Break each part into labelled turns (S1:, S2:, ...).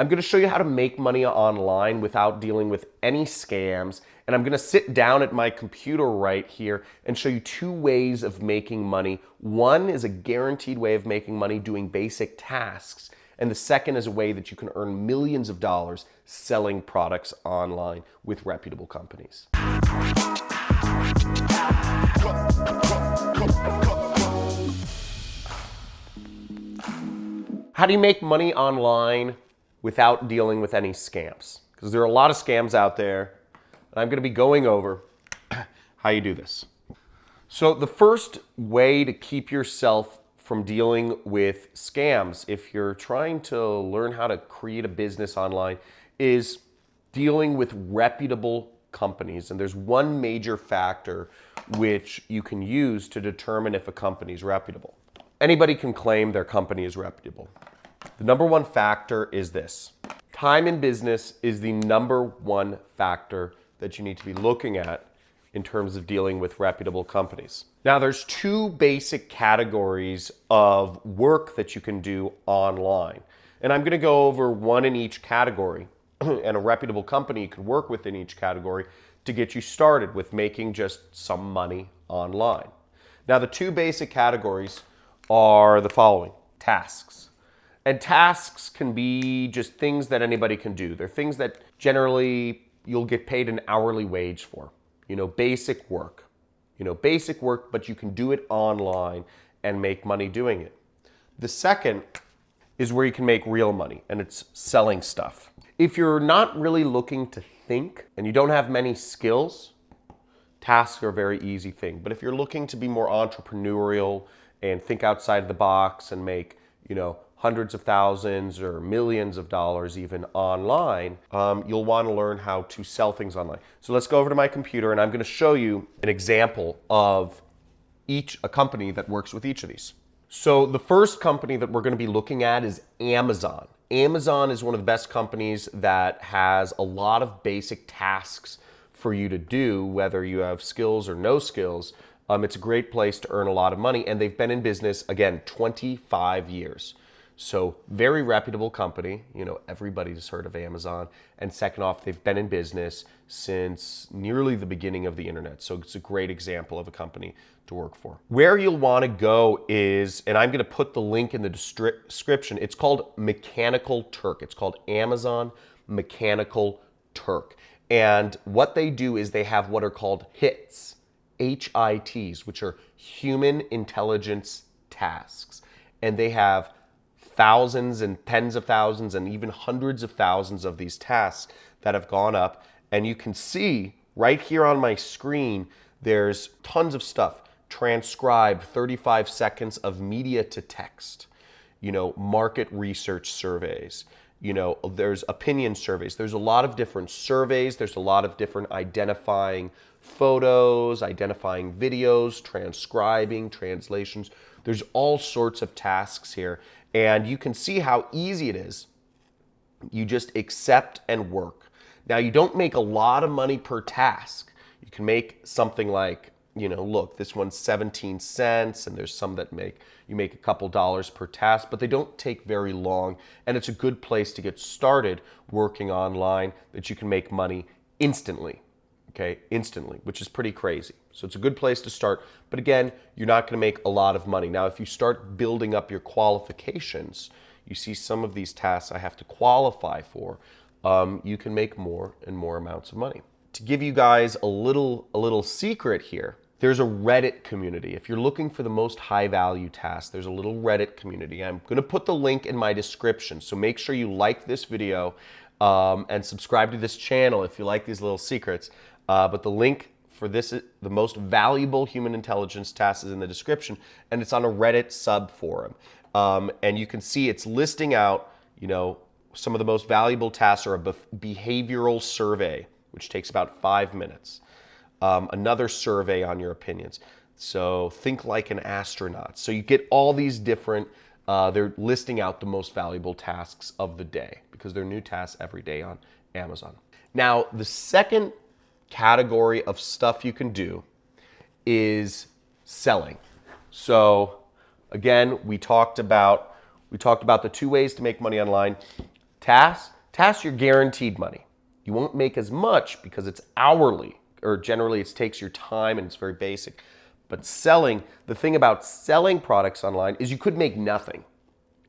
S1: I'm going to show you how to make money online without dealing with any scams. And I'm going to sit down at my computer right here and show you two ways of making money. One is a guaranteed way of making money doing basic tasks. And the second is a way that you can earn millions of dollars selling products online with reputable companies. How do you make money online without dealing with any scams? Because there are a lot of scams out there, and I'm going to be going over how you do this. So the first way to keep yourself from dealing with scams, if you're trying to learn how to create a business online, is dealing with reputable companies. And there's one major factor which you can use to determine if a company is reputable. Anybody can claim their company is reputable. The number one factor is this. Time in business is the number one factor that you need to be looking at in terms of dealing with reputable companies. Now, there's two basic categories of work that you can do online. And I'm going to go over one in each category. And a reputable company you can work with in each category to get you started with making just some money online. Now, the two basic categories are the following: tasks. And tasks can be just things that anybody can do. They're things that generally you'll get paid an hourly wage for. Basic work. Basic work, but you can do it online and make money doing it. The second is where you can make real money, and it's selling stuff. If you're not really looking to think and you don't have many skills, tasks are a very easy thing. But if you're looking to be more entrepreneurial and think outside the box and make, hundreds of thousands or millions of dollars even online, you'll want to learn how to sell things online. So let's go over to my computer and I'm going to show you an example of a company that works with each of these. So the first company that we're going to be looking at is Amazon. Amazon is one of the best companies that has a lot of basic tasks for you to do, whether you have skills or no skills. It's a great place to earn a lot of money, and they've been in business, again, 25 years. So very reputable company. Everybody's heard of Amazon. And second off, they've been in business since nearly the beginning of the internet. So it's a great example of a company to work for. Where you'll want to go is, and I'm going to put the link in the description, it's called Mechanical Turk. It's called Amazon Mechanical Turk. And what they do is they have what are called HITs, HITs, which are human intelligence tasks. And they have thousands and tens of thousands and even hundreds of thousands of these tasks that have gone up. And you can see right here on my screen, there's tons of stuff. Transcribe 35 seconds of media to text, market research surveys, there's opinion surveys. There's a lot of different surveys. There's a lot of different identifying photos, identifying videos, transcribing, translations. There's all sorts of tasks here. And you can see how easy it is. You just accept and work. Now, you don't make a lot of money per task. You can make something like, look, this one's 17 cents, and there's some that you make a couple dollars per task, but they don't take very long. And it's a good place to get started working online that you can make money instantly. Instantly, which is pretty crazy. So it's a good place to start. But again, you're not going to make a lot of money. Now, if you start building up your qualifications, you see some of these tasks I have to qualify for, you can make more and more amounts of money. To give you guys a little secret here, there's a Reddit community. If you're looking for the most high value tasks, there's a little Reddit community. I'm going to put the link in my description. So make sure you like this video and subscribe to this channel if you like these little secrets. But the link for this, the most valuable human intelligence task, is in the description, and it's on a Reddit subforum. And you can see it's listing out, some of the most valuable tasks are a behavioral survey, which takes about 5 minutes. Another survey on your opinions. So think like an astronaut. So you get all these different, they're listing out the most valuable tasks of the day because there are new tasks every day on Amazon. Now, the second category of stuff you can do is selling. So again, we talked about the two ways to make money online. TAS, you're guaranteed money. You won't make as much because it's hourly, or generally it takes your time and it's very basic. But selling, the thing about selling products online is you could make nothing.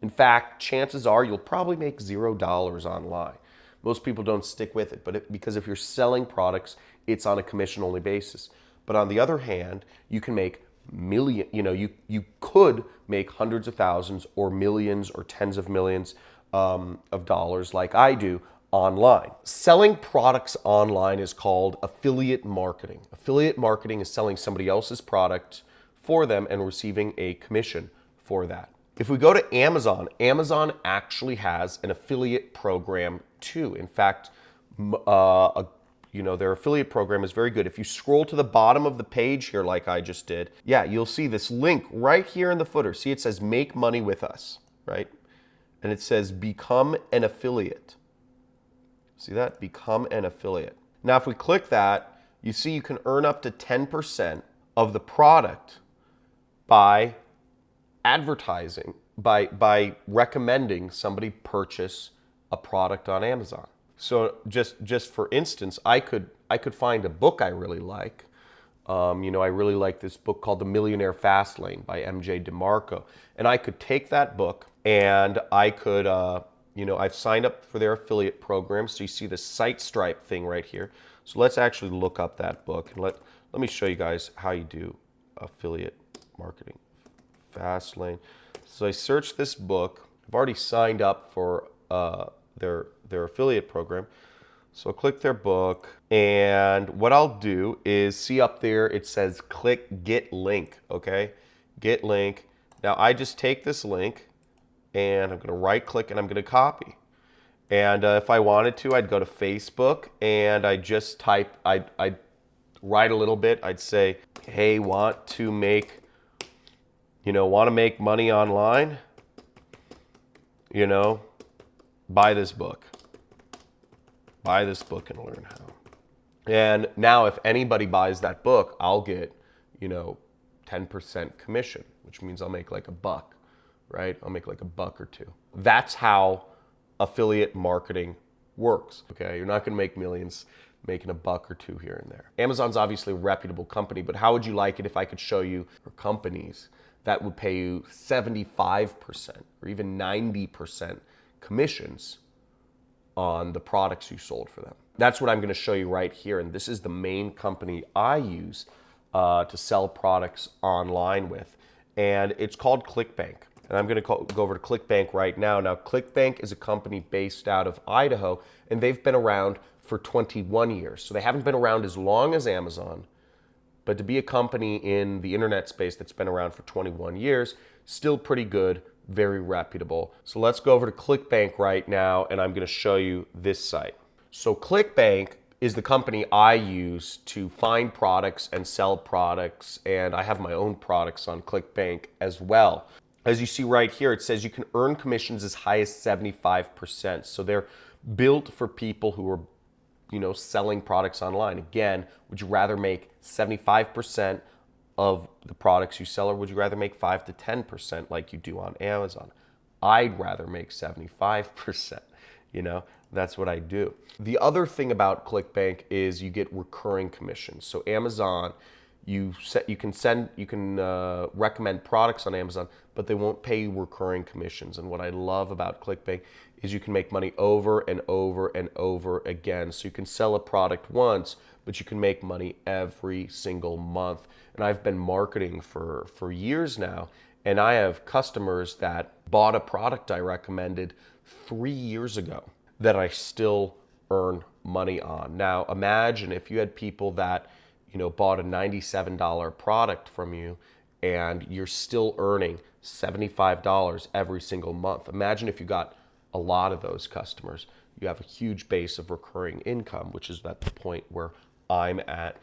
S1: In fact, chances are you'll probably make $0 online. Most people don't stick with it, because if you're selling products, it's on a commission-only basis. But on the other hand, you can make you could make hundreds of thousands or millions or tens of millions of dollars like I do online. Selling products online is called affiliate marketing. Affiliate marketing is selling somebody else's product for them and receiving a commission for that. If we go to Amazon, Amazon actually has an affiliate program too. In fact, their affiliate program is very good. If you scroll to the bottom of the page here like I just did, you'll see this link right here in the footer. See, it says make money with us, right? And it says become an affiliate. See that? Become an affiliate. Now, if we click that, you see you can earn up to 10% of the product by advertising, by recommending somebody purchase a product on Amazon. So just for instance, I could find a book I really like. I really like this book called The Millionaire Fastlane by MJ DeMarco. And I could take that book and I could, I've signed up for their affiliate program. So you see the SiteStripe thing right here. So let's actually look up that book and let me show you guys how you do affiliate marketing. Fastlane. So I searched this book. I've already signed up for their affiliate program. So I'll click their book, and what I'll do is see up there it says click get link, okay? Get link. Now I just take this link and I'm gonna right click and I'm gonna copy. And if I wanted to, I'd go to Facebook and I'd write a little bit. I'd say, hey, want to make money online? Buy this book. Buy this book and learn how. And now if anybody buys that book, I'll get, 10% commission, which means I'll make like $1, right? I'll make like $1 or $2. That's how affiliate marketing works, okay? You're not gonna make millions making $1 or $2 here and there. Amazon's obviously a reputable company, but how would you like it if I could show you companies that would pay you 75% or even 90% commissions on the products you sold for them? That's what I'm going to show you right here, and this is the main company I use to sell products online with, and it's called ClickBank. And I'm going to go over to ClickBank right now. Now, ClickBank is a company based out of Idaho, and they've been around for 21 years. So they haven't been around as long as Amazon, but to be a company in the internet space that's been around for 21 years, still pretty good, very reputable. So let's go over to ClickBank right now, and I'm going to show you this site. So ClickBank is the company I use to find products and sell products, and I have my own products on ClickBank as well. As you see right here, it says you can earn commissions as high as 75%. So they're built for people who are selling products online. Again, would you rather make 75% of the products you sell, or would you rather make 5 to 10% like you do on Amazon? I'd rather make 75%. That's what I do. The other thing about ClickBank is you get recurring commissions. So Amazon, you can recommend products on Amazon, but they won't pay you recurring commissions. And what I love about ClickBank is you can make money over and over and over again. So you can sell a product once, but you can make money every single month. And I've been marketing for years now, and I have customers that bought a product I recommended 3 years ago that I still earn money on. Now, imagine if you had people that bought a $97 product from you and you're still earning $75 every single month. Imagine if you got a lot of those customers. You have a huge base of recurring income, which is at the point where I'm at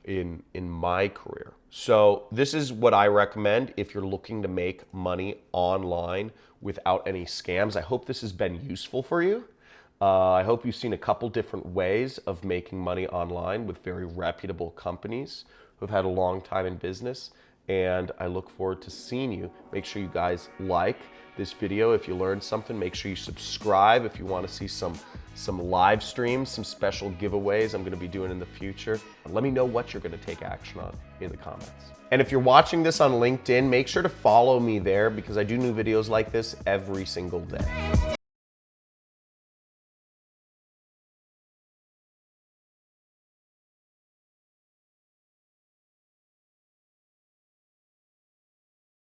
S1: in my career. So this is what I recommend if you're looking to make money online without any scams. I hope this has been useful for you. I hope you've seen a couple different ways of making money online with very reputable companies who've had a long time in business. and I look forward to seeing you. Make sure you guys like this video if you learned something. Make sure you subscribe if you want to see some live streams, some special giveaways I'm going to be doing in the future. Let me know what you're going to take action on in the comments. And if you're watching this on LinkedIn, make sure to follow me there because I do new videos like this every single day.